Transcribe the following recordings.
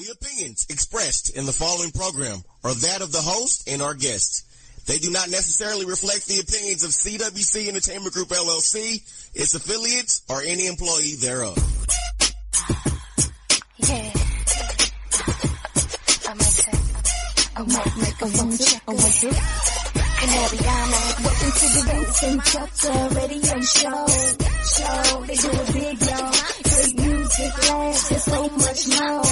The opinions expressed in the following program are that of the host and our guests. They do not necessarily reflect the opinions of CWC Entertainment Group, LLC, its affiliates, or any employee thereof. Yeah. I might make a one check. And Ariana, welcome to the Vincent radio show. They do it big, y'all. Great music, laughs, and so much more.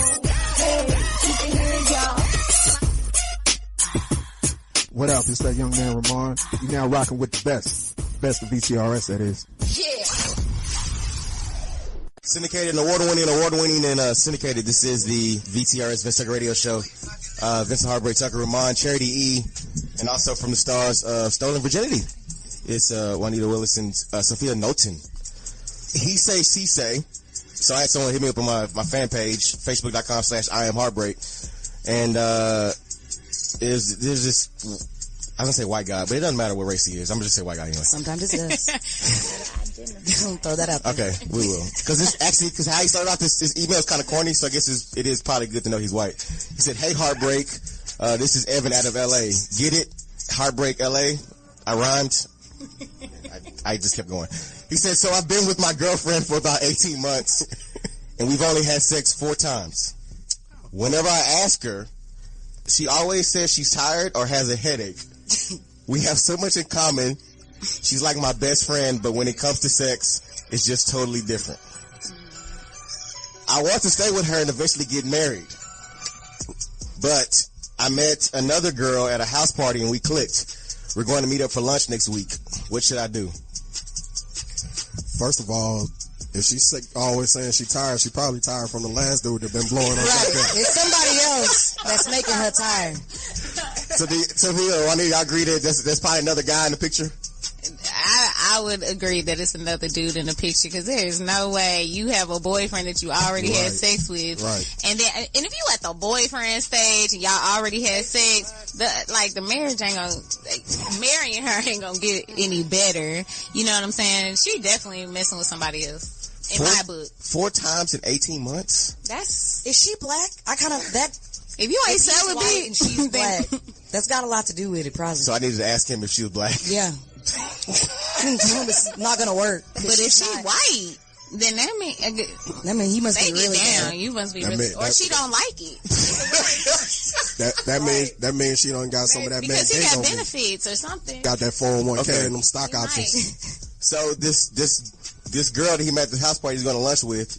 Hey, keep it here, y'all. What up? It's that young man, Ramon. You now rocking with the best of VTRS, that is. Yeah. Syndicated and award-winning and syndicated. This is the VTRS Vincent radio show. Vincent Heartbreak Tucker, Ramon, Charity E, and also from the stars of Stolen Virginity. It's Juanita Willis and Sophia Knowlton. He say, she say. So I had someone hit me up on my fan page, facebook.com/IamHeartbreak. And there's this, I was gonna say white guy, but it doesn't matter what race he is. I'm gonna just say white guy anyway. Sometimes it does. Don't throw that out there. Okay, we will. Because how he started off this email is kind of corny, so I guess it is probably good to know he's white. He said, "Hey, Heartbreak, this is Evan out of LA. Get it? Heartbreak LA? I rhymed." I just kept going. He said, "So I've been with my girlfriend for about 18 months, and we've only had sex 4 times. Whenever I ask her, she always says she's tired or has a headache. We have so much in common. She's like my best friend, but when it comes to sex, it's just totally different. I want to stay with her and eventually get married. But I met another girl at a house party and we clicked. We're going to meet up for lunch next week. What should I do?" First of all, if she's always saying she's tired, she probably tired from the last dude that been blowing up. Right. It's somebody else that's making her tired. So Juanita, y'all agree that there's probably another guy in the picture? I would agree that it's another dude in the picture, because there is no way you have a boyfriend that you already had sex with, and if you at the boyfriend stage and y'all already had sex, the marriage ain't gonna, marrying her ain't gonna get any better. You know what I'm saying? She definitely messing with somebody else. In my book. 4 times in 18 months? Is she black? If you ain't celibate and she's black, that's got a lot to do with it, probably. So I needed to ask him if she was black. Yeah. It's not gonna work. But if she's white, then that mean he must be really down. bad. You must be really, or she don't like it. that means she don't got some of that. Because he got benefits or something. Got that 401k and them stock options. So this girl that he met at the house party he's going to lunch with,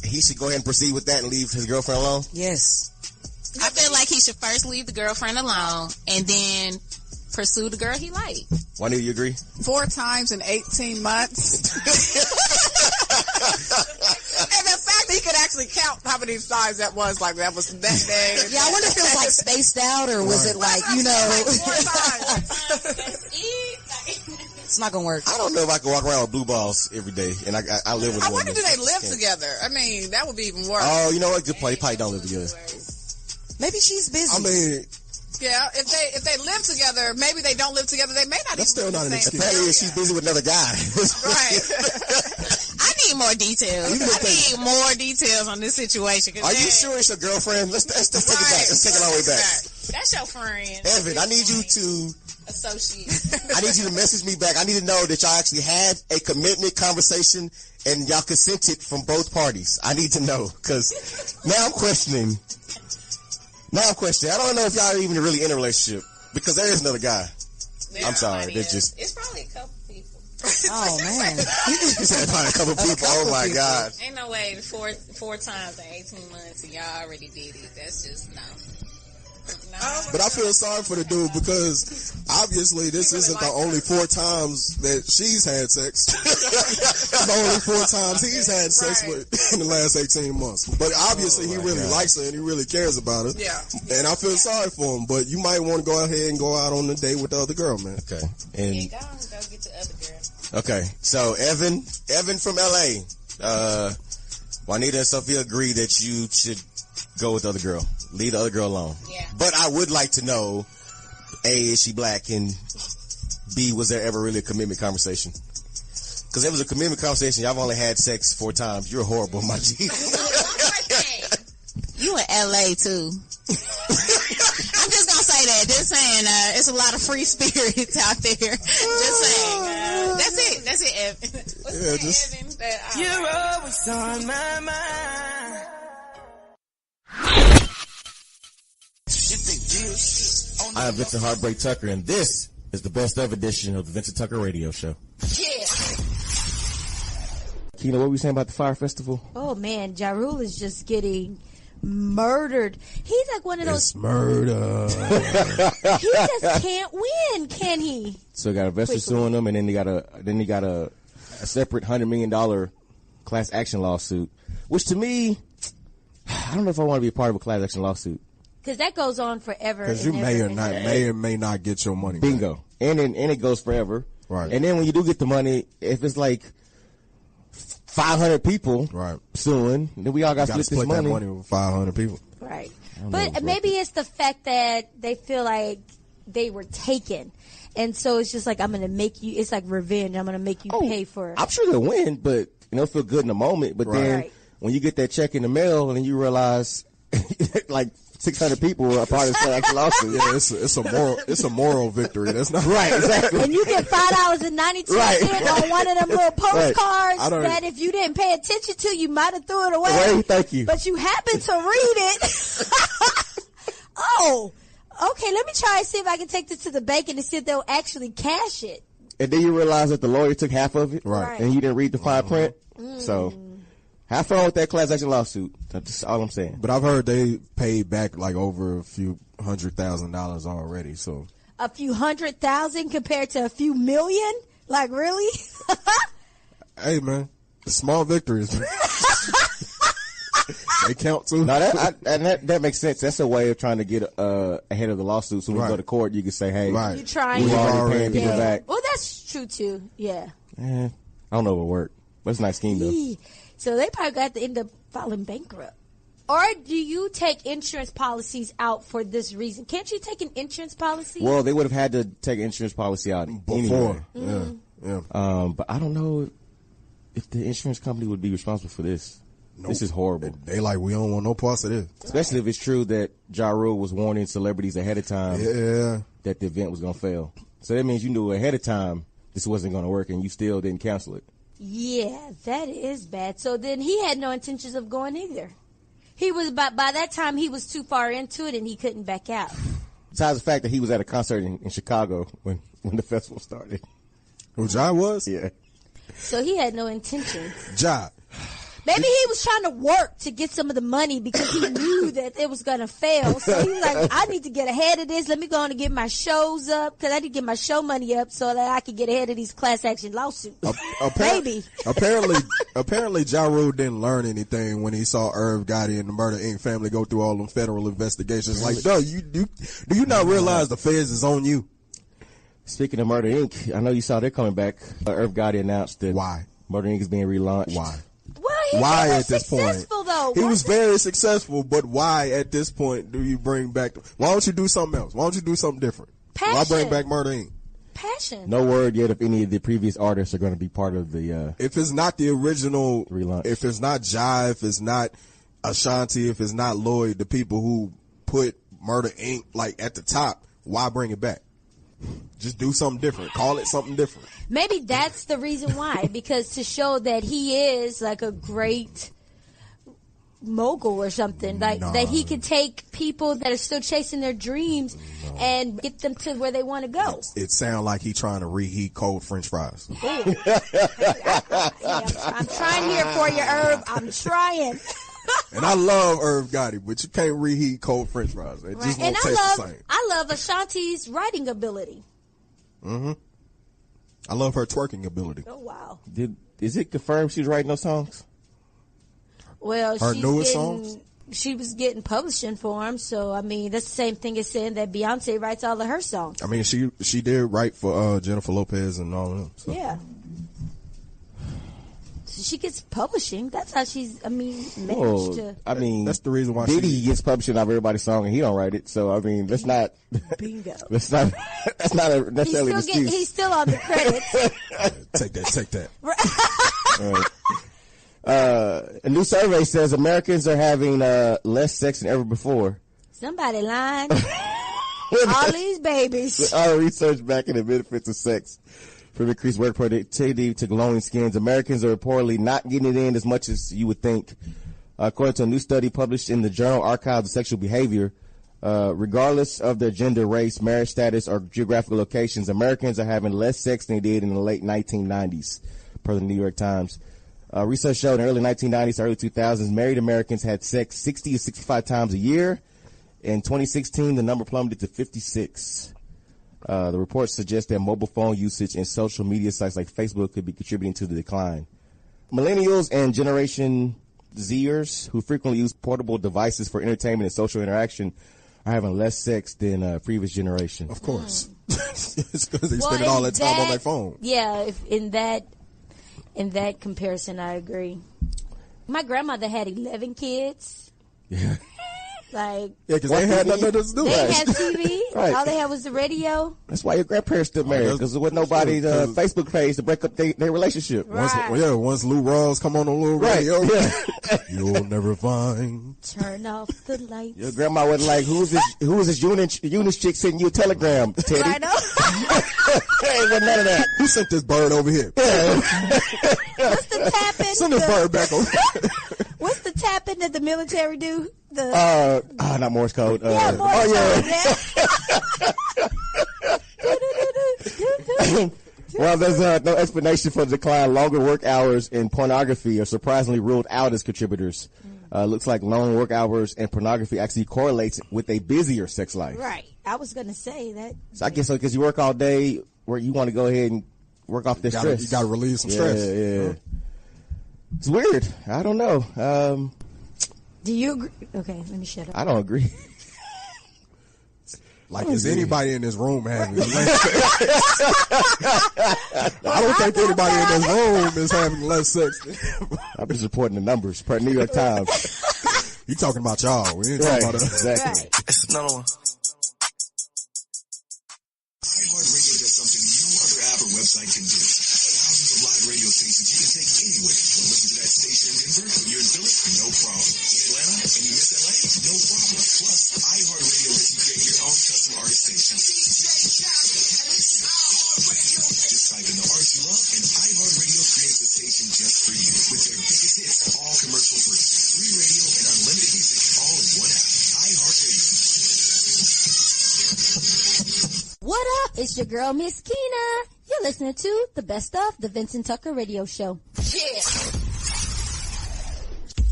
he should go ahead and proceed with that and leave his girlfriend alone? Yes. I feel like he should first leave the girlfriend alone and then pursue the girl he liked. Juanita, you agree? 4 times in 18 months. And the fact that he could actually count how many times that was that day. Yeah, I wonder if it was like spaced out or was it like, you know. Like 4 times. It's not gonna work. I don't know if I can walk around with blue balls every day, and I live with. I wonder, do they live together? I mean, that would be even worse. Oh, you know what? Good point. They probably don't live together. Maybe she's busy. I mean, yeah, if they live together, maybe they don't live together. They may not. That's still not an excuse. Apparently, she's busy with another guy. Right. I need more details. I need more details on this situation. Are you sure it's your girlfriend? Let's take it back. Let's take it all the way back. That's your friend. Evan, I need you to associate. I need you to message me back. I need to know that y'all actually had a commitment conversation and y'all consented from both parties. I need to know, because now I'm questioning. I don't know if y'all are even really in a relationship, because there is another guy. I'm sorry. It's probably a couple people. Oh, man. You said probably a couple people. Oh, my God. Ain't no way 4 times in 18 months and y'all already did it. That's just, no. But I feel sorry for the dude, because obviously this isn't the only 4 times that she's had sex. The only 4 times he's had sex with in the last 18 months. But obviously he really likes her and he really cares about her. Yeah. And I feel sorry for him, but you might want to go ahead and go out on a date with the other girl, man. Okay. And go get the other girl. Okay. So Evan from LA, Juanita and Sophia agree that you should go with the other girl. Leave the other girl alone. Yeah. But I would like to know, A, is she black? And B, was there ever really a commitment conversation? Because there was a commitment conversation. Y'all have only had sex 4 times. You're horrible, my G. You you in LA too. I'm just gonna say that. Just saying, it's a lot of free spirits out there. Just saying. That's it, Evan. What's Evan? You're always on my mind. I am Vincent Heartbreak Tucker, and this is the best of edition of the Vincent Tucker Radio Show. Yeah. Kina, what were we saying about the Fire Festival? Oh man, Ja Rule is just getting murdered. He's like one of those. It's murder. He just can't win, can he? So he got investors suing him, and then he got a separate $100 million class action lawsuit. Which to me, I don't know if I want to be a part of a class action lawsuit. Because that goes on forever. Because you may or may not get your money. Bingo. Back. And it goes forever. Right. And then when you do get the money, if it's like 500 people suing, then we all got to split this money. That money with 500 people. Right. But maybe it's the fact that they feel like they were taken. And so it's just like, I'm going to make you, it's like revenge. I'm going to make you pay for it. I'm sure they'll win, but it'll feel good in the moment. But then when you get that check in the mail and you realize like 600 people are part of the action lawsuit. Yeah, it's a moral victory. That's not right. Exactly. And you get $5.92 on one of them little postcards that if you didn't pay attention to, you might have threw it away. Thank you. But you happen to read it. Okay, let me try and see if I can take this to the bank and see if they'll actually cash it. And then you realize that the lawyer took half of it, right? And you didn't read the fine print. So have fun with that class action lawsuit. That's all I'm saying. But I've heard they paid back like over a few $100,000 already. So a few $100,000 compared to a few million? Like really? Hey man, small victories. They count too. No, that makes sense. That's a way of trying to get ahead of the lawsuit. So when you go to court, you can say, "Hey, you're trying. We've already paying people back." Well, that's true too. Yeah. I don't know if it'll work, but it's a nice scheme though. So they probably got to end up filing bankrupt. Or do you take insurance policies out for this reason? Can't you take an insurance policy? Well, they would have had to take an insurance policy out before. Anyway. But I don't know if the insurance company would be responsible for this. Nope. This is horrible. They like, we don't want no parts of this. Especially if it's true that Ja Rule was warning celebrities ahead of time that the event was going to fail. So that means you knew ahead of time this wasn't going to work and you still didn't cancel it. Yeah, that is bad. So then he had no intentions of going either. He was by that time he was too far into it and he couldn't back out. Besides the fact that he was at a concert in Chicago when the festival started. Who Ja was? Yeah. So he had no intentions. Ja. Maybe he was trying to work to get some of the money because he knew that it was going to fail. So he was like, I need to get ahead of this. Let me go on and get my shows up because I need to get my show money up so that I can get ahead of these class action lawsuits. Maybe. Apparently, Ja Rule didn't learn anything when he saw Irv Gotti and the Murder Inc. family go through all them federal investigations. Like, do you not realize the feds is on you? Speaking of Murder Inc., I know you saw they're coming back. Irv Gotti announced that Murder Inc. is being relaunched. Why? Well, why at this point? Though. He was very successful, but why at this point do you bring back? Why don't you do something else? Why don't you do something different? Passion. Why bring back Murder Inc.? Passion. No word yet if any of the previous artists are going to be part of the. If it's not the original relaunch, if it's not Jai, if it's not Ashanti, if it's not Lloyd, the people who put Murder Inc. like at the top, why bring it back? Just do something different. Call it something different. Maybe that's the reason why. Because to show that he is like a great mogul or something. Like that he could take people that are still chasing their dreams and get them to where they want to go. It sounds like he's trying to reheat cold French fries. I'm trying here for you, Irv. I'm trying. And I love Irv Gotti, but you can't reheat cold French fries. It just won't taste the same. I love Ashanti's writing ability. Mm-hmm. I love her twerking ability. Oh, wow. Is it confirmed she's writing those songs? Well, her newest songs? She was getting publishing for him, so, I mean, that's the same thing as saying that Beyonce writes all of her songs. I mean, she did write for Jennifer Lopez and all of them. So. Yeah. She gets publishing. That's how she's, managed to. I mean, that's the reason why Diddy gets publishing of everybody's song and he don't write it. So, I mean, that's not. Bingo. That's not necessarily an excuse. He's still on the credits. Take that. Right. A new survey says Americans are having less sex than ever before. Somebody lying. All these babies. With all research backing the benefits of sex from increased work productivity to glowing skins, Americans are reportedly not getting it in as much as you would think. According to a new study published in the journal Archives of Sexual Behavior, regardless of their gender, race, marriage status, or geographical locations, Americans are having less sex than they did in the late 1990s, per the New York Times. Research showed in the early 1990s to early 2000s, married Americans had sex 60 to 65 times a year. In 2016, the number plummeted to 56. The report suggests that mobile phone usage and social media sites like Facebook could be contributing to the decline. Millennials and Generation Zers, who frequently use portable devices for entertainment and social interaction, are having less sex than previous generation. Of course. It's because they spend all that time on their phone. Yeah, if in that comparison, I agree. My grandmother had 11 kids. Yeah. Like, yeah, because they had nothing else to do. They had TV. Right. All they had was the radio. That's why your grandparents still married, because there wasn't nobody Facebook page to break up their relationship. Right. Once Lou Rawls come on a little radio, you'll never find. Turn off the lights. Your grandma was like, who is this Eunice chick sending you a telegram, Teddy? I know. Hey, wasn't none of that. Who sent this bird over here? What's the tapping? Send this bird back over. What's the tapping that the military do? Not Morse code. Morse code. Yeah. Well, there's no explanation for the decline. Longer work hours and pornography are surprisingly ruled out as contributors. Looks like long work hours and pornography actually correlates with a busier sex life. Right. I was going to say that. So I guess so, because you work all day, where you want to go ahead and work off this stress. You got to relieve some stress. Yeah. It's weird. I don't know. Do you agree? Okay, let me shut up. I don't agree. Like, is anybody in this room having less sex? I don't think anybody in this room is having less sex. I'm just reporting the numbers per New York Times. You talking about y'all. We ain't talking about us. Exactly. Right. It's another one. iHeartRadio does something no other app or website can do. Thousands of live radio stations you can take anywhere. Want to listen to that station in Denver? When you're in Philly? No problem. In Atlanta? And you miss LA? No problem. Plus, iHeartRadio lets you create your own custom artist station. Just type in the artist you love, and iHeartRadio creates a station just for you. With their biggest hits, all commercial free. Free radio and unlimited music all in one app. iHeartRadio. What up? It's your girl, Miss Keena. You're listening to the best of the Vincent Tucker Radio Show. Yeah.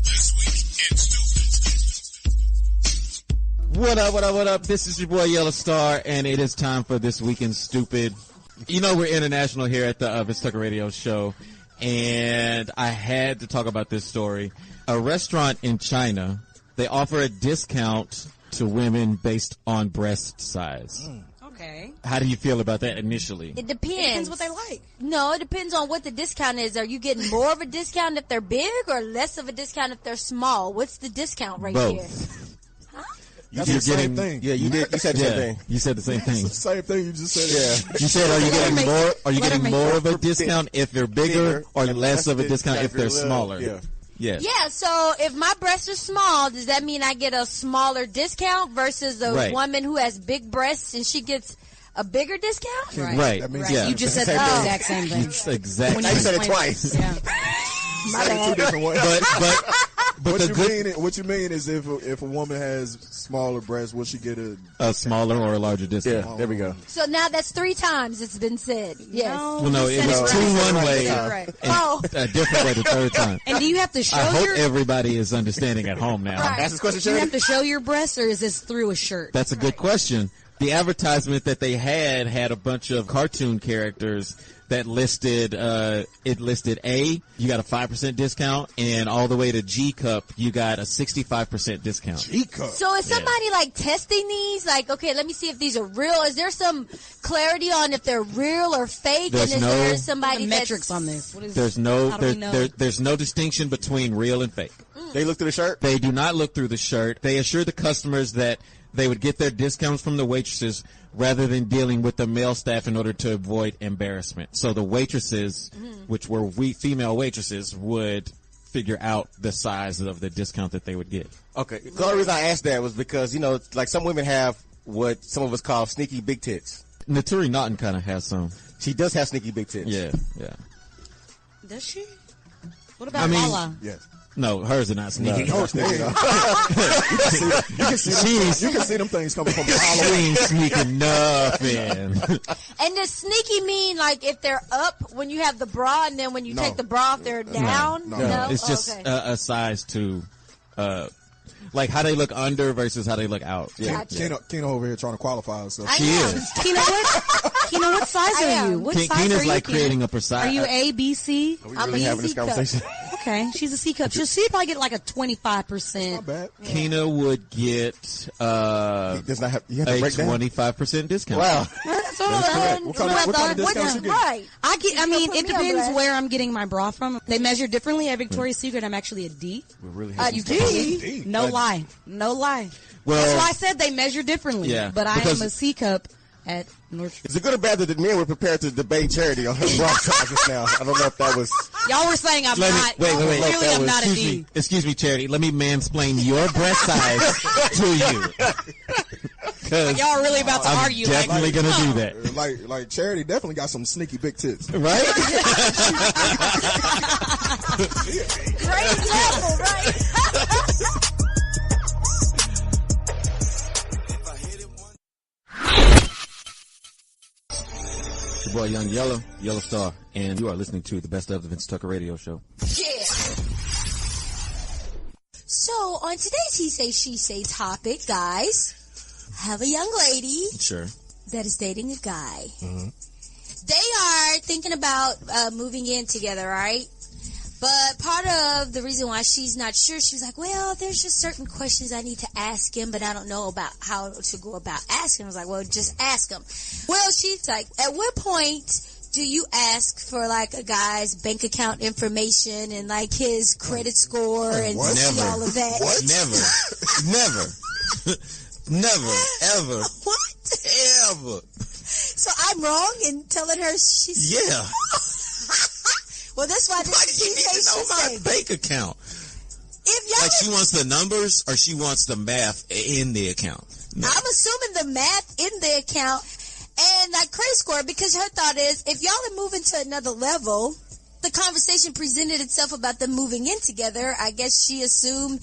This week in Stupid. What up? This is your boy Yellow Star, and it is time for This Week in Stupid. You know we're international here at the Vincent Tucker Radio Show, and I had to talk about this story. A restaurant in China, they offer a discount to women based on breast size. Okay. How do you feel about that initially? It depends. It depends what they like. No, it depends on what the discount is. Are you getting more of a discount if they're big or less of a discount if they're small? What's the discount right Both. here? That's the same thing. Yeah, you did. You said the same thing. You said the same thing. It's the same thing you just said. Yeah. You said, are you getting more? Are you getting more of a discount if they're bigger, or less of a discount if they're smaller? Yeah. Yes. Yeah, so if my breasts are small, does that mean I get a smaller discount versus a woman who has big breasts and she gets a bigger discount? Right. That means Yeah. You just said the exact same thing. Exactly. Now you said it twice. Yeah. My bad. Two different ways. But what you mean is if a woman has smaller breasts, will she get a smaller or a larger discount? Yeah, there we go. So now that's 3 times it's been said. Yes. Well, no, it was 2 one way and a different way the third time. And do you have to show I hope your... everybody is understanding at home now. Right. Ask this question, Do you Shirley. have to show your breasts, or is this through a shirt? That's a good question. The advertisement that they had a bunch of cartoon characters that listed, it listed A, you got a 5% discount, and all the way to G Cup, you got a 65% discount. G-cup? So is somebody like testing these? Like, okay, let me see if these are real. Is there some clarity on if they're real or fake? There's and is no- there What are somebody the that's... metrics on this? What is, There's no, how do we know? there's no distinction between real and fake. They look through the shirt. They do not look through the shirt. They assure the customers that they would get their discounts from the waitresses rather than dealing with the male staff in order to avoid embarrassment. So the waitresses, which were female waitresses, would figure out the size of the discount that they would get. Okay. The only reason I asked that was because, like some women have what some of us call sneaky big tits. Naturi Naughton kind of has some. She does have sneaky big tits. Yeah. Does she? What about Lala? Yes. No, hers are not sneaky. No, you can see them things coming from She ain't sneaking nothing. And does sneaky mean like if they're up when you have the bra, and then when you take the bra off they're down? No. It's just a size two. Like how they look under versus how they look out. Yeah. Keno over here trying to qualify herself. She is. Keno, what size are you? What size Kena's are you? like creating a precise. Are you A, B, C? Are we really having this conversation? Okay, she's a C cup. She'd probably get like a 25%. Not bad. Kena would get Does not have, you have a to break down? 25% discount. Wow. So, What kind of discounts you get? Right. I mean, it Put me on depends blast. where I'm getting my bra from. They measure differently at Victoria's Secret. I'm actually a D. We really A have D? No lie. Well, That's why I said they measure differently. Yeah, But I because- am a C cup at Nordstrom. Is it good or bad that the men were prepared to debate Charity on her bra size just now? I don't know if that was. Y'all were saying I'm not. Wait. Clearly, I'm not a D. Excuse me, Charity. Let me mansplain your breast size to you. Because Y'all are really about to I'm argue. definitely like, going to do that. Like Charity definitely got some sneaky big tits. Right? Great level, right? Your boy Young Yellow Star, and you are listening to the Best of the Vincent Tucker Radio Show. Yeah. So on today's He Say She Say topic, guys, I have a young lady Sure. that is dating a guy. Mm-hmm. They are thinking about moving in together, right? But part of the reason why she's not sure, she was like, well, there's just certain questions I need to ask him, but I don't know about how to go about asking. I was like, well, just ask him. Well, she's like, at what point do you ask for like a guy's bank account information and like his credit score and see all of that? What? Never, ever. What? Ever. So I'm wrong in telling her she's... Yeah. Well, that's why this is He Say She Say. Bank account. If y'all Like she wants the numbers or she wants the math in the account? No. I'm assuming the math in the account and that credit score, because her thought is if y'all are moving to another level, the conversation presented itself about them moving in together. I guess she assumed,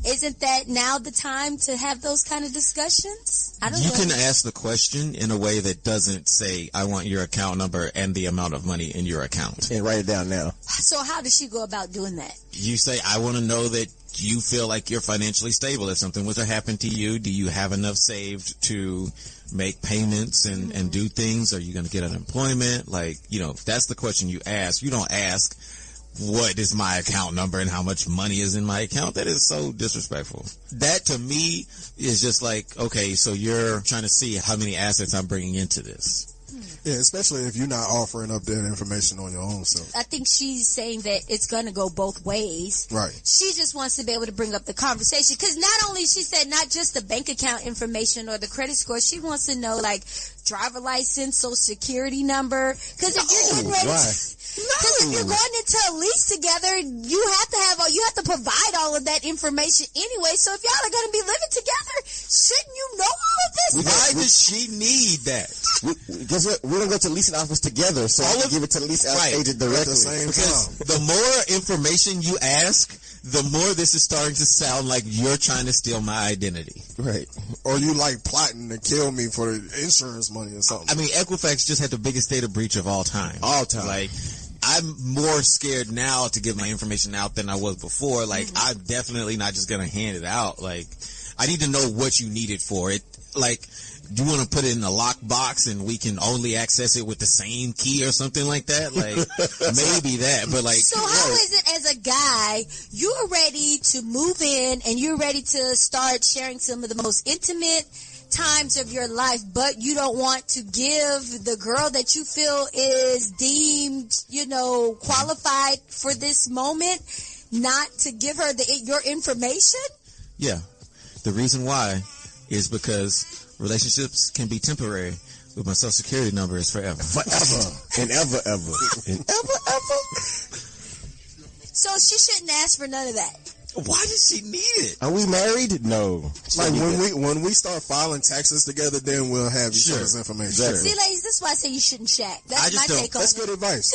isn't that now the time to have those kind of discussions? I don't know. You can ask the question in a way that doesn't say, I want your account number and the amount of money in your account. And write it down now. So how does she go about doing that? You say, I want to know that you feel like you're financially stable. If something was to happen to you, do you have enough saved to make payments and do things? Are you going to get unemployment? Like, if that's the question you ask, you don't ask, what is my account number and how much money is in my account? That is so disrespectful. That to me is just like, okay, so you're trying to see how many assets I'm bringing into this. Yeah, especially if you're not offering up that information on your own self. I think she's saying that it's going to go both ways. Right. She just wants to be able to bring up the conversation, because not only, she said, not just the bank account information or the credit score, she wants to know like driver license, social security number, because if you're getting ready because if you're going into a lease together, you have to provide all of that information anyway. So if y'all are going to be living together, shouldn't you know all of this? Why does she need that? Guess what? We're going to go to the leasing office together, so I can give it to the leasing agent directly. Because the more information you ask, the more this is starting to sound like you're trying to steal my identity. Right. Or you like plotting to kill me for insurance money or something. I mean, Equifax just had the biggest data breach of all time. All time. Like, I'm more scared now to give my information out than I was before. Like, I'm definitely not just going to hand it out. Like, I need to know what you need it for. Do you want to put it in a lockbox and we can only access it with the same key or something like that? Like, maybe that, but like. So how is it as a guy, you're ready to move in and you're ready to start sharing some of the most intimate times of your life, but you don't want to give the girl that you feel is deemed, qualified for this moment, not to give her your information? Yeah. The reason why is because relationships can be temporary, but my social security number is forever. Forever. And ever. And ever. So she shouldn't ask for none of that. Why does she need it? Are we married? No. Like when we start filing taxes together, then we'll have each other's information. Exactly. See, ladies, this is why I say you shouldn't shack. That's my take on That's it. good advice.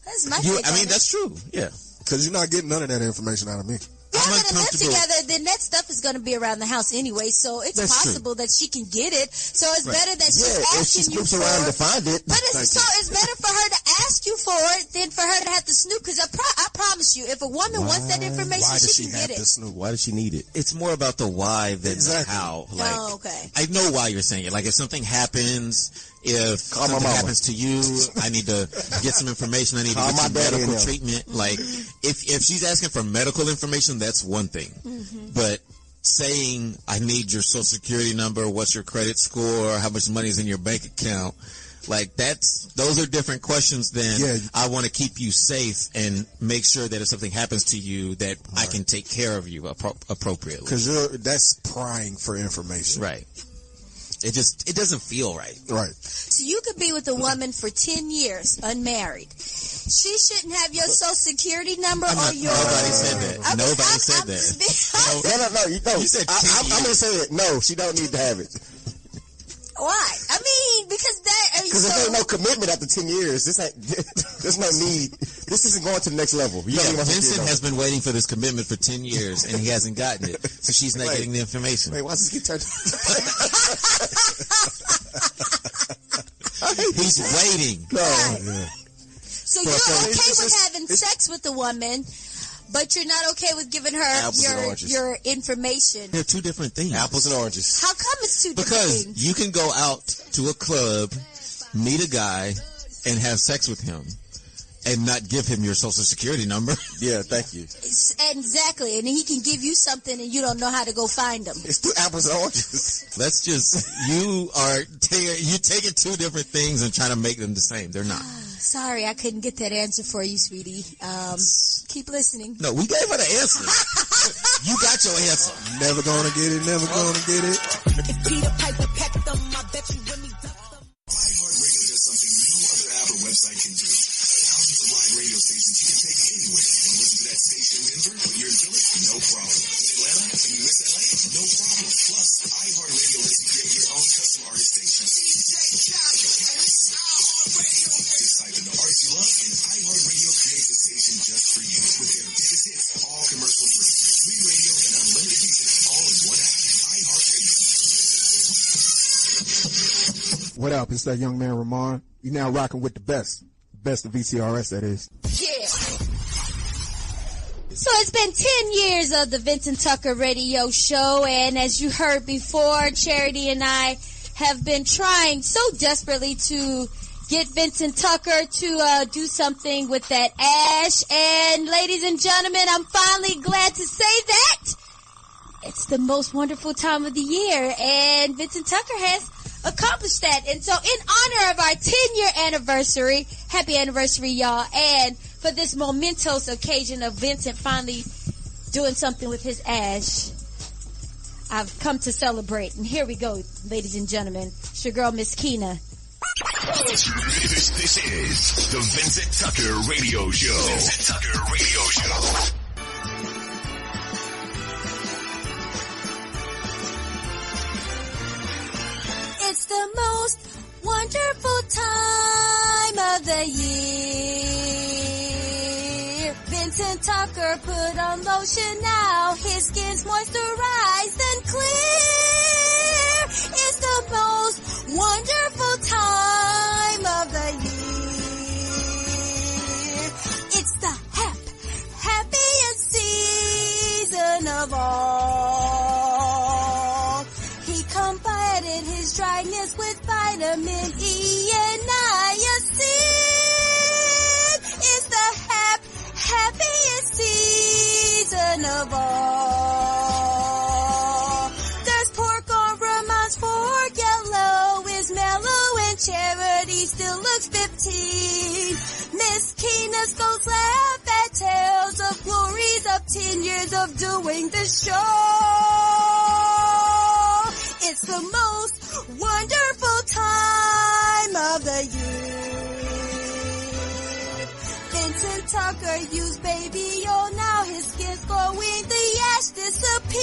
That's my take on it. That's true. Yeah. Because you're not getting none of that information out of me. Y'all gonna live together, then that stuff is gonna be around the house anyway, so it's possible that she can get it. So it's better that she's asking you for around to find it. But it's better for her to ask you for it than for her to have to snoop. Because I promise you, if a woman wants that information, she can get it. Why does she need it? It's more about the why than the how. Like, okay. I know why you're saying it. Like, if something happens, if something happens to you, I need to get some information. I need to get some medical treatment. Like, if she's asking for medical information, that's one thing. But saying, I need your social security number, what's your credit score, how much money is in your bank account, like those are different questions than I want to keep you safe and make sure that if something happens to you that I can take care of you appropriately. Because that's prying for information. Right. It doesn't feel right. Right. So you could be with a woman for 10 years, unmarried. She shouldn't have your social security number or your... Nobody said that. Nobody said that. No. You said 10 I'm going to say it. No, she don't need to have it. Why? I mean, because Because there ain't no commitment after 10 years. There's no need. This isn't going to the next level. Vincent has been waiting for this commitment for 10 years, and he hasn't gotten it. So she's not getting the information. Wait, why does this get turned? He's waiting. No. So you're okay with having sex with a woman, but you're not okay with giving her your information. They're two different things. Apples and oranges. How come it's two different things? Because you can go out to a club, meet a guy, and have sex with him, and not give him your social security number. Yeah, thank you. Exactly, and he can give you something, and you don't know how to go find them. It's two apples and oranges. That's just you taking two different things and trying to make them the same. They're not. Sorry, I couldn't get that answer for you, sweetie. Keep listening. No, we gave her the answer. You got your answer. Never gonna get it. Never gonna get it. iHeartRadio does something no other app or website can do. Thousands of live radio stations you can take anywhere. Want to listen to that station in Denver? When you're in Philly? No problem. In Atlanta? And you miss LA? No problem. Plus, iHeartRadio lets you create your own custom artist station. Just type in the artist you love, and iHeartRadio creates a station just for you. With their biggest hits, all commercial free. Free radio and unlimited music, all in one app. iHeartRadio. What up? It's that young man Ramon. You now rocking with the best of VTRS, that is. Yeah. So it's been 10 years of the Vincent Tucker Radio Show, and as you heard before, Charity and I have been trying so desperately to get Vincent Tucker to do something with that ash, and ladies and gentlemen, I'm finally glad to say that it's the most wonderful time of the year, and Vincent Tucker has accomplished that. And so in honor of our 10-year anniversary, happy anniversary, y'all, and for this momentous occasion of Vincent finally doing something with his ash, I've come to celebrate. And here we go, ladies and gentlemen. It's your girl, Miss Keena. This is the Vincent Tucker Radio Show. Vincent Tucker Radio Show. It's the most wonderful time of the year. Vincent Tucker put on lotion now. His skin's moisturized and clear. It's the most wonderful time of the year. It's the happiest season of all. He combated his dryness with vitamin E and niacin. It's the happiest season of all. There's pork on Ramon's fork, yellow is mellow, and Charity still looks 15. Miss Keena's ghost laugh at tales of glories of 10 years of doing the show. It's the most wonderful time of the year. Vincent Tucker used baby oil, now his skin's glowing, the ash disappeared.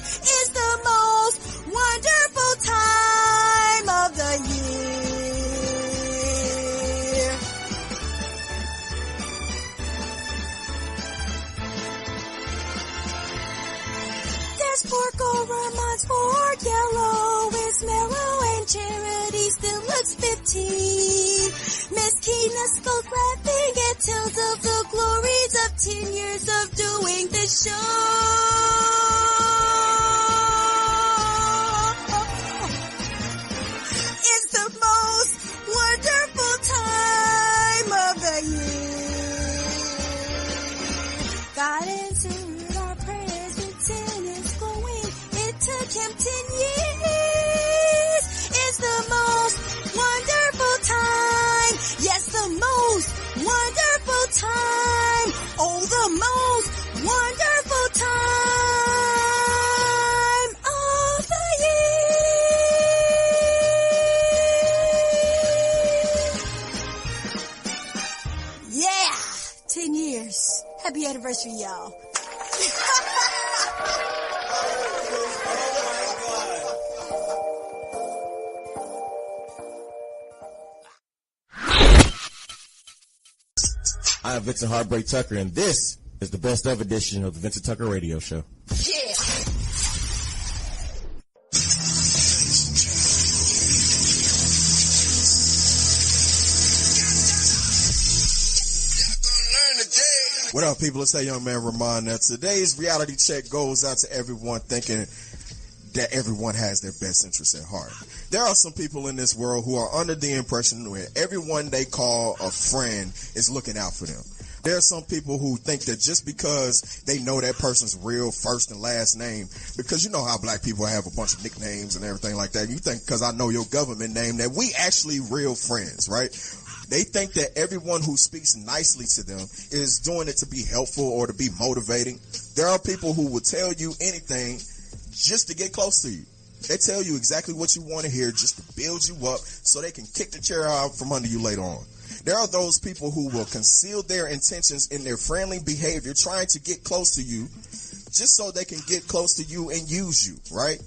It's the most wonderful time of the year. There's Porco Ramones for yellow, it's Merrill and Charity still looks 15. Miss Keena Skulls laughing and tells of the glories of 10 years of doing the show. It's the most wonderful time of the year. God answered our prayers, Vincent is going. It took him 10 years. It's the most wonderful time. Yes, the most wonderful time. Oh, the most wonderful time of the year. Yeah, 10 years. Happy anniversary, y'all. I'm Vincent Heartbreak Tucker, and this is the best of edition of the Vincent Tucker Radio Show. Yeah. What up, people? It's that young man Ramon. Now, today's reality check goes out to everyone thinking that everyone has their best interests at heart. There are some people in this world who are under the impression that everyone they call a friend is looking out for them. There are some people who think that just because they know that person's real first and last name, because you know how black people have a bunch of nicknames and everything like that. You think because I know your government name that we actually real friends, right? They think that everyone who speaks nicely to them is doing it to be helpful or to be motivating. There are people who will tell you anything just to get close to you. They tell you exactly what you want to hear just to build you up so they can kick the chair out from under you later on. There are those people who will conceal their intentions in their friendly behavior, trying to get close to you just so they can get close to you and use you, right?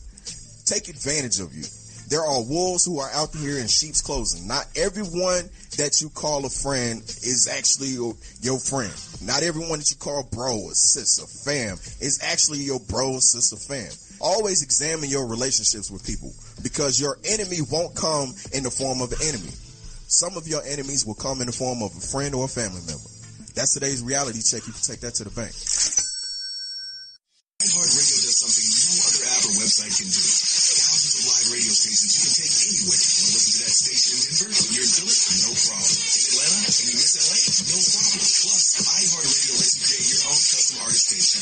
Take advantage of you. There are wolves who are out here in sheep's clothing. Not everyone that you call a friend is actually your friend. Not everyone that you call bro or sis or fam is actually your bro or sis or fam. Always examine your relationships with people, because your enemy won't come in the form of an enemy. Some of your enemies will come in the form of a friend or a family member. That's today's reality check. You can take that to the bank. iHeartRadio does something no other app or website can do. Thousands of live radio stations you can take anywhere. Want to listen to that station in Denver? When you're in Philly? No problem. In Atlanta? And you miss LA? No problem. Plus, iHeartRadio lets you create your own custom artist station.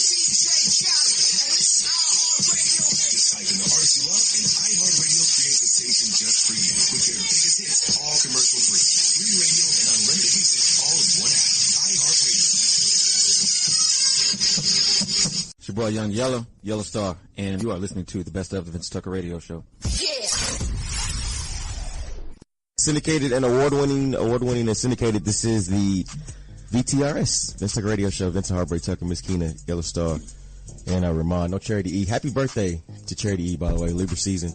Just type in the artist you love, and iHeartRadio creates a station just for you. With their biggest hits, all commercial free. Free radio and unlimited music, all in one app. iHeartRadio. It's your boy Young Yellow, Yellow Star, and you are listening to the best of the Vincent Tucker Radio Show. Syndicated and award-winning and syndicated. This is the VTRS, Vincent Tucker Radio Show. Vincent Heartbreak Tucker, Miss Keena, Yellow Star, and Ramon. No Charity E. Happy birthday to Charity E, by the way. Libra season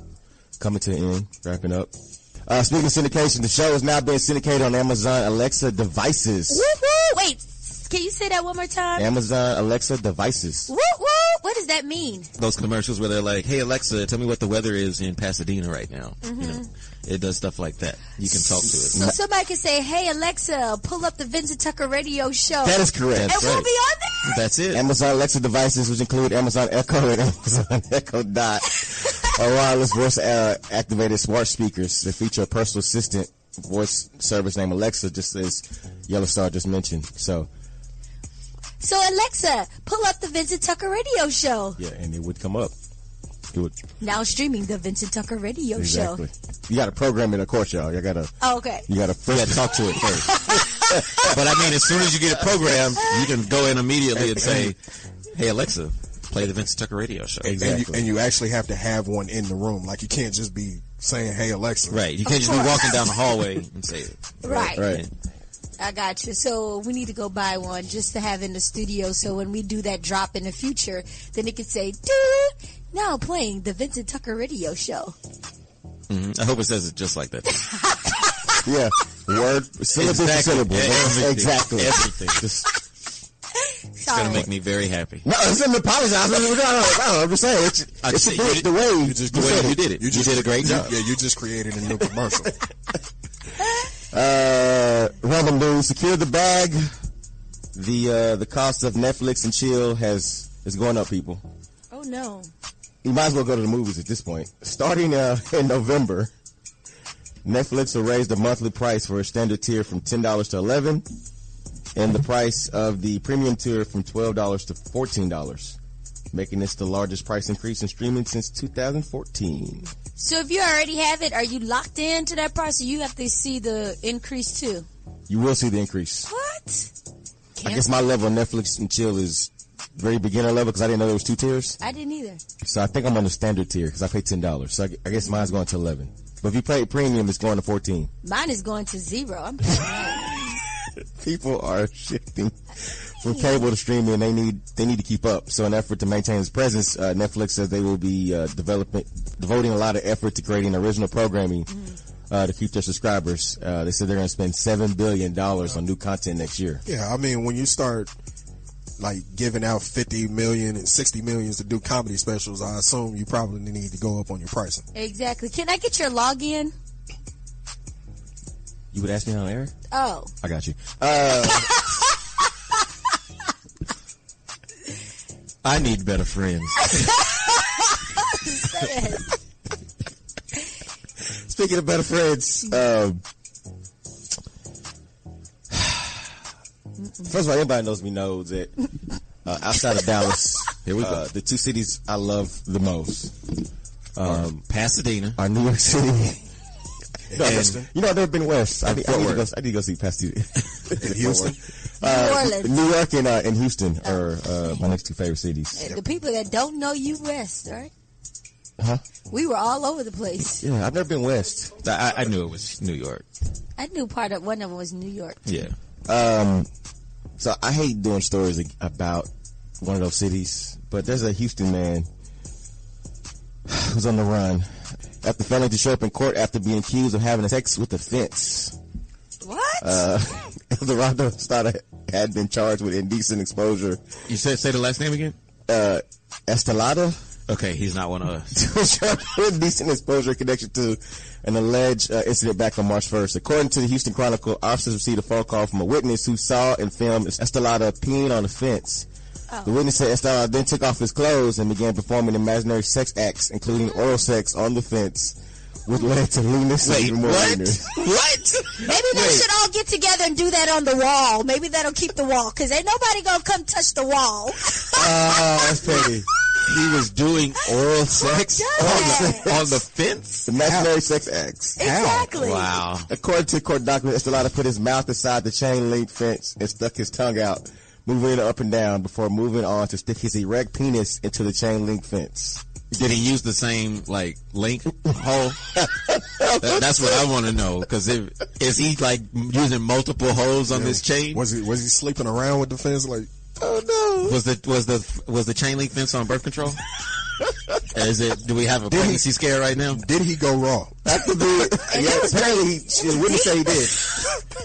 coming to an end, wrapping up. Speaking of syndication, the show is now being syndicated on Amazon Alexa devices. Woo-woo! Wait, can you say that one more time? Amazon Alexa devices. Woo-woo! What does that mean? Those commercials where they're like, hey, Alexa, tell me what the weather is in Pasadena right now. Mm-hmm. You know, it does stuff like that. You can talk to it. So somebody can say, hey, Alexa, pull up the Vincent Tucker Radio Show. That is correct. And we'll be on there? That's it. Amazon Alexa devices, which include Amazon Echo and Amazon Echo Dot, are wireless voice-activated smart speakers that feature a personal assistant voice service named Alexa, just as Yellow Star just mentioned. So Alexa, pull up the Vincent Tucker Radio Show. Yeah, and it would come up. It would. Now streaming the Vincent Tucker Radio Show. You got to program it, of course, y'all. You got to. Oh, okay. You got to first talk to it first. But I mean, as soon as you get it programmed, you can go in immediately and say, hey, Alexa, play the Vincent Tucker Radio Show. Exactly. And you actually have to have one in the room. Like, you can't just be saying, hey, Alexa. Right. You can't just be walking down the hallway and say it. Right. I got you. So we need to go buy one just to have in the studio. So when we do that drop in the future, then it can say, "Dude, now playing the Vincent Tucker Radio Show." Mm-hmm. I hope it says it just like that. Yeah, word syllable for syllable. Exactly. Everything. It's gonna make me very happy. No, it's an apologize. I'm just saying. It's the way you did it. You did a great job. Yeah, you just created a new commercial. Random news. Secure the bag. The cost of Netflix and chill is going up, people. Oh no. You might as well go to the movies at this point. Starting in November, Netflix will raise the monthly price for a standard tier from $10 to $11, and the price of the premium tier from $12 to $14, making this the largest price increase in streaming since 2014. So if you already have it, are you locked into that price, or you have to see the increase too? You will see the increase. What? I guess my level of Netflix and chill is very beginner level because I didn't know there was 2 tiers. I didn't either. So I think I'm on the standard tier because I paid $10. So I guess mine's going to 11. But if you pay premium, it's going to 14. Mine is going to 0. I'm People are shifting from cable to streaming, and they need to keep up. So in an effort to maintain its presence, Netflix says they will be devoting a lot of effort to creating original programming to keep their subscribers. They said they're going to spend $7 billion on new content next year. Yeah, I mean, when you start like giving out 50 million and 60 millions to do comedy specials, I assume you probably need to go up on your pricing. Exactly. Can I get your login? You would ask me on air? Oh. I got you. I need better friends. Speaking of better friends, first of all, anybody knows me knows that outside of Dallas, here we go. The 2 cities I love the most, Pasadena, are New York City. Houston. You know, I've never been west. I need to go see Pasadena. Houston. New Orleans. New York and Houston are my next 2 favorite cities. The people that don't know you west, right? Huh? We were all over the place. Yeah, I've never been west. I knew it was New York. I knew one of them was New York. Yeah. So I hate doing stories about one of those cities, but there's a Houston man who's on the run after failing to show up in court after being accused of having sex with a fence. What? Eldorado Stada had been charged with indecent exposure. You say the last name again? Estelada. Okay, he's not one of us. Indecent exposure in connection to an alleged incident back on March 1st. According to the Houston Chronicle, officers received a phone call from a witness who saw and filmed Estelada peeing on a fence. Oh. The witness said Estelada then took off his clothes and began performing imaginary sex acts, including oral sex on the fence, which led to lewdness and even more lewdness. What? Maybe they should all get together and do that on the wall. Maybe that'll keep the wall, because ain't nobody gonna come touch the wall. Oh, that's petty. He was doing oral sex on the fence? Imaginary sex acts. Exactly. Wow. According to court documents, Estelada put his mouth inside the chain link fence and stuck his tongue out, moving it up and down before moving on to stick his erect penis into the chain link fence. Did he use the same, link hole? That's what I want to know, because is he, using multiple holes on this chain? Was he sleeping around with the fence, oh no. Was the chain link fence on birth control? Do we have a pregnancy scare right now? Did he go raw? Apparently the witness said he did.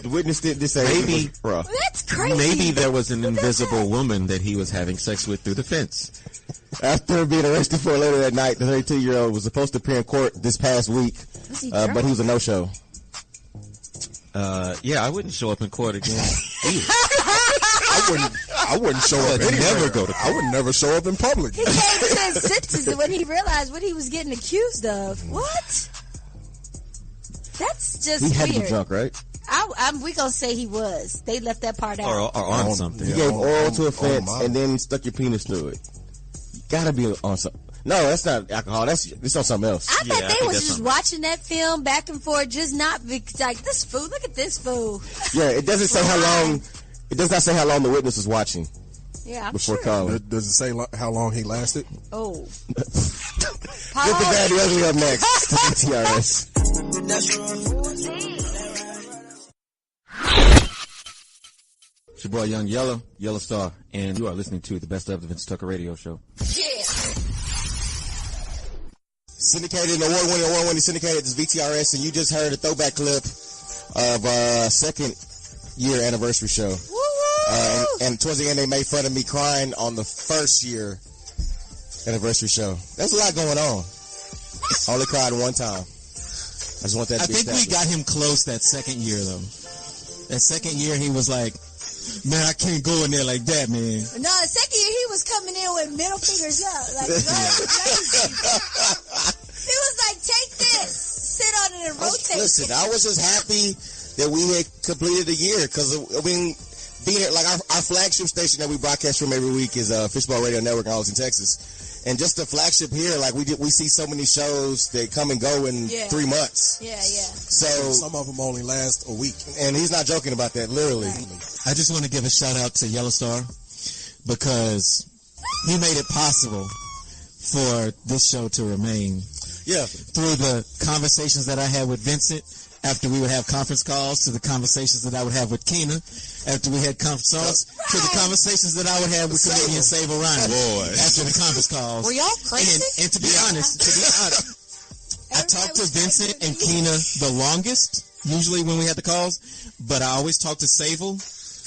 The witness did say maybe he was raw. That's crazy. Maybe there was an invisible woman that he was having sex with through the fence. After being arrested for later that night, the 32-year-old was supposed to appear in court this past week, but he was a no-show. Yeah, I wouldn't show up in court again. I wouldn't show up anywhere. Never go to court. I would never show up in public. He came to his senses when he realized what he was getting accused of. What? That's just He had weird. to be drunk, right? We gonna say he was. They left that part out. Or on something. You gave oral to a fence and then stuck your penis through it. You gotta be on something. No, that's not alcohol. It's on something else. I bet they was just watching that film back and forth, just not this fool. Look at this fool. Yeah, it doesn't say how long. It does not say how long the witness was watching. Yeah, I'm before sure. calling. Does it say how long he lasted? Oh. Get the bad, the ugly up next. VTRS. your boy Young Yellow Star, and you are listening to the Best of the Vincent Tucker Radio Show. Yeah. Syndicated, award-winning Syndicated is VTRS, and you just heard a throwback clip of second year anniversary show. And towards the end, they made fun of me crying on the first year anniversary show. There's a lot going on. I only cried one time. I just want that to be established. I think we got him close that second year, though. That second year, he was like, man, I can't go in there like that, man. No, the second year, he was coming in with middle fingers up. Like, he was like, take this, sit on it and rotate. Listen, I was just happy that we had completed the year, because, I mean, being like our flagship station that we broadcast from every week is Fishbowl Radio Network in Austin, Texas. And just the flagship here, like we see so many shows that come and go in 3 months. Yeah. So some of them only last a week. And he's not joking about that, literally. Right. I just want to give a shout out to Yellow Star because he made it possible for this show to remain. Yeah. Through the conversations that I had with Vincent after we would have conference calls, to the conversations that I would have with Keena after we had conference calls, to the conversations that I would have with comedian Sable Ryan after the conference calls. Were y'all crazy? And to be honest, I talked to Vincent and Keena the longest, usually when we had the calls, but I always talked to Sable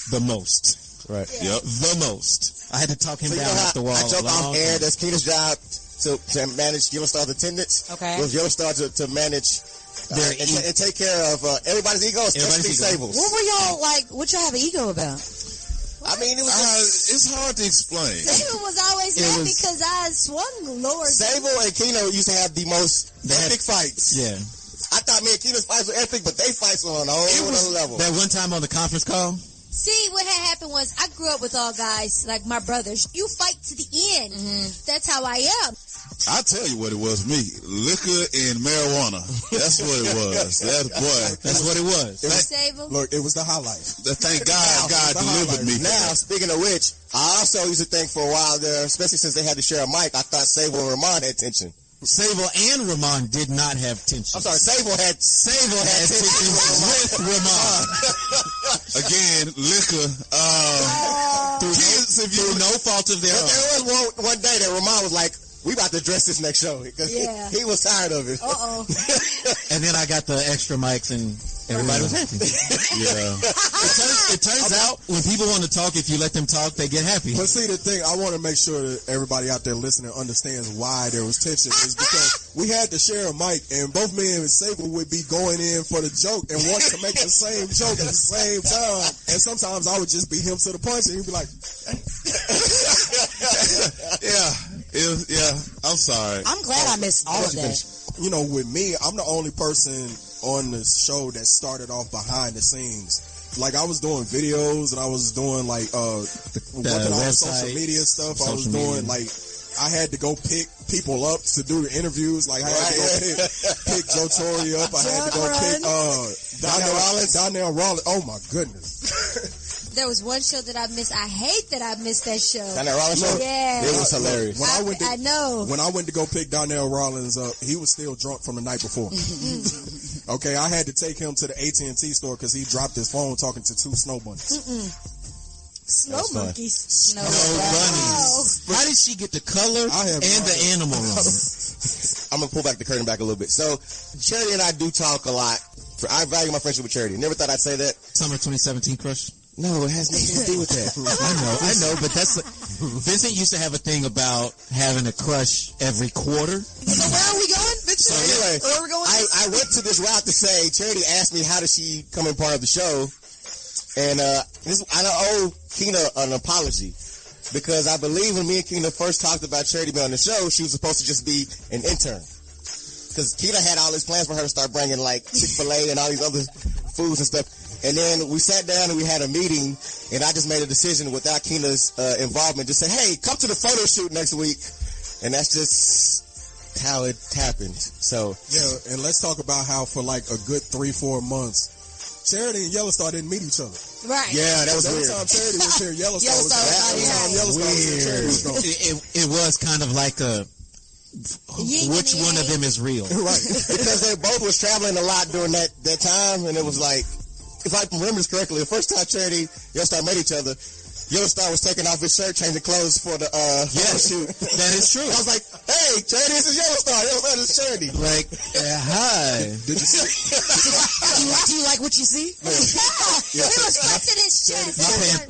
the most. Right. Yeah. Yep. The most. I had to talk him down off the wall. I joke off air, that's Keena's job to manage Yellow Star's attendance. Okay. With Yellow Star to manage and take care of everybody's ego, especially Sable. What were y'all like? What y'all have an ego about? I mean, it was it's hard to explain. Sable was always mad because I swung lower. Sable and Keena used to have the most epic fights. Yeah. I thought me and Keena's fights were epic, but they fights were on a whole other level. That one time on the conference call? See, what had happened was I grew up with all guys, like my brothers. You fight to the end. Mm-hmm. That's how I am. I'll tell you what it was, me. Liquor and marijuana. That's what it was. That's what it was. Look, it was the highlight. Thank God delivered me. Now, speaking of which, I also used to think for a while there, especially since they had to share a mic, I thought Sable and Ramon had tension. Sable and Ramon did not have tension. I'm sorry, Sable had tension with Ramon. Again, liquor. Through no fault of their own. But there was one day that Ramon was like, we about to address this next show. Because he was tired of it. And then I got the extra mics and everybody was happy. Yeah. It turns out when people want to talk, if you let them talk, they get happy. But see, the thing, I want to make sure that everybody out there listening understands why there was tension. Is because we had to share a mic, and both me and Sable would be going in for the joke and want to make the same joke at the same time. And sometimes I would just beat him to the punch, and he'd be like, Yeah, I'm sorry. I'm glad I missed all of that. You know, with me, I'm the only person on this show that started off behind the scenes. Like, I was doing videos, and I was doing, like, working on social media stuff. I was doing, like, I had to go pick people up to do the interviews. Like, I had to go pick Joe Torre up. I had to go pick Donnell Rollins. Oh, my goodness. There was one show that I missed. I hate that I missed that show. Donnell Rollins show? Yeah. It was hilarious. I know. When I went to go pick Donnell Rollins up, he was still drunk from the night before. Okay, I had to take him to the AT&T store because he dropped his phone talking to two snow bunnies. Snow monkeys. Snow bunnies. How did she get the color and the animal wrong? I'm going to pull back the curtain back a little bit. So, Charity and I do talk a lot. I value my friendship with Charity. Never thought I'd say that. Summer 2017 crush? No, it has nothing to do with that. I know, but that's Vincent used to have a thing about having a crush every quarter. So where are we going, Vincent? So anyway, where are we going? I went to this route to say, Charity asked me how does she come in part of the show, and I owe Keena an apology because I believe when me and Keena first talked about Charity being on the show, she was supposed to just be an intern. Because Keena had all these plans for her to start bringing like Chick-fil-A and all these other foods and stuff. And then we sat down and we had a meeting, and I just made a decision without Keena's involvement. Just say, hey, come to the photo shoot next week. And that's just how it happened. So yeah, and let's talk about how for like a good 3-4 months, Charity and Yellow Star didn't meet each other. Right. Yeah, that was weird. Every time Charity was here, Yellow Star was here. It was kind of like a which one of them is real. Right. Because they both was traveling a lot during that time, and it was like, if I remember this correctly, the first time Charity Yellowstar met each other, Yellowstar was taking off his shirt, changing clothes for the shoot. That is true. I was like, hey, Charity, this is Yellowstar. Yellowstar, this is Charity. Like, hi. Did you see? Do you like what you see? Yeah. He was flexing his chest.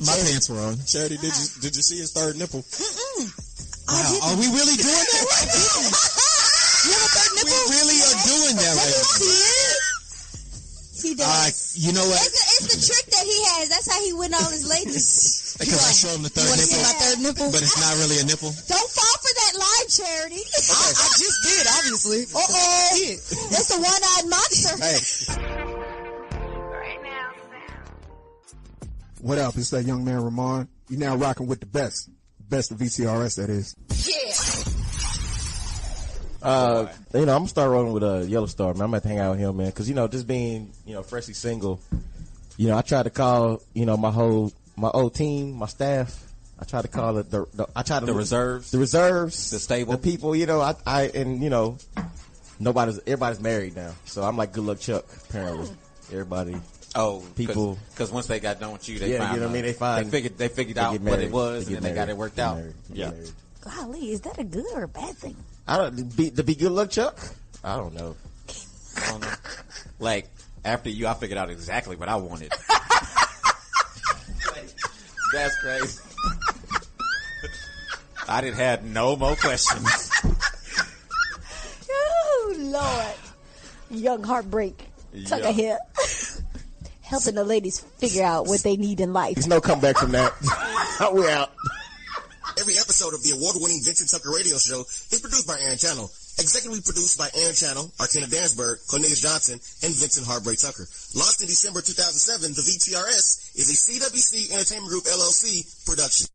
My pants were on. Charity, did you see his third nipple? Wow, are we really doing that right now? You have a third nipple? We really are doing that right now. See it? He does. You know what? It's the trick that he has. That's how he win all his ladies. Because I show him the third nipple. See my third nipple? But it's not really a nipple. Don't fall for that lie, Charity. I just did, obviously. That's a one-eyed monster. Hey. What up? It's that young man, Ramon. You now rocking with the best. Best of VTRS, that is. I'm gonna start rolling with Yellowstar, man. I'm gonna have to hang out with him, man, because just being freshly single, I tried to call my old team, my staff. I tried to call it the reserves, the stable, the people. Everybody's married now, so I'm like Good Luck Chuck. Apparently, everybody. Oh, people, because once they got done with you, they found, you know what I mean. They figured out what it was, and then they got it worked out. Yeah. Golly, is that a good or a bad thing? To be Good Luck Chuck? I don't know. Like, after you, I figured out exactly what I wanted. That's crazy. I didn't have no more questions. Oh, Lord. Young Heartbreak. Tucker here. Helping the ladies figure out what they need in life. There's no comeback from that. We're out. Every episode of the award-winning Vincent Tucker Radio Show is produced by Aaron Channel. Executively produced by Aaron Channel, Arkena Dansberg, Cornelius Johnson, and Vincent Heartbreak Tucker. Launched in December 2007, the VTRS is a CWC Entertainment Group LLC production.